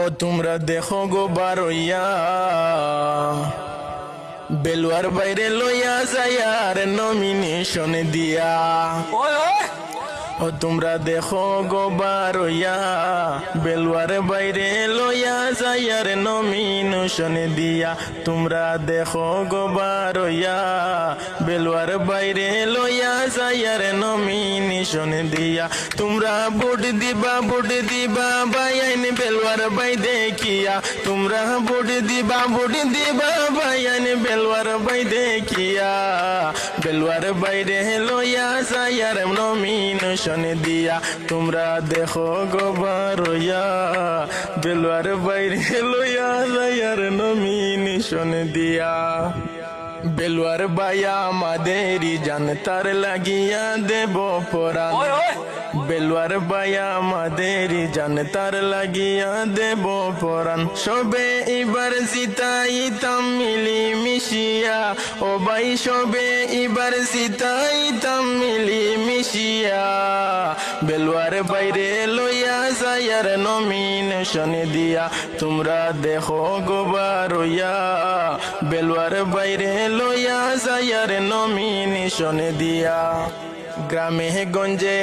ও তোমরা দেখো গো বারইয়া বেলুয়ার বাইরে লইয়া যায়ার নমিনেশন দিয়া। ও তোমরা দেখো গো বারইয়া বেলুয়ার বাইরে লইয়া যায়ার নমিনেশন দিয়া। তোমরা দেখো গো বারইয়া বেলুয়ার বাইরে লইয়া যায়ার নমিনেশন দিয়া। তোমরা ভোট দিবা বাইন বেলুয়ার বাই দেখিয়া। তোমরা ভোট দিবা বাইন বেলুয়ার বাই দেখিয়া। বেলুয়ার বাইরে লইয়া যায়ার নমিনেশন দিয়া। তোমরা দেখো গো বারইয়া বেলুয়ার বাইরে লইয়া যায়ার নমিনেশন দিয়া। বেলুয়ার বাইয়া আমাদেরই জান তার লাগিয়া দেব পরাণ। বেলুয়ার বাইয়া আমাদেরই জান তার লাগিয়া দেব পরাণ। সবে এবার জিতাইতাম মিলি মিশিয়া। ও ভাই সবে এবার জিতাইতাম মিলি মিশিয়া। বেলুয়ার বাইরে লইয়া যায়ার নমিনেশন দিয়া। তোমরা দেখো গো বারইয়া বেলুয়ার বাইরে লইয়া যায়ার নমিনেশন দিয়া। গ্রামে গঞ্জে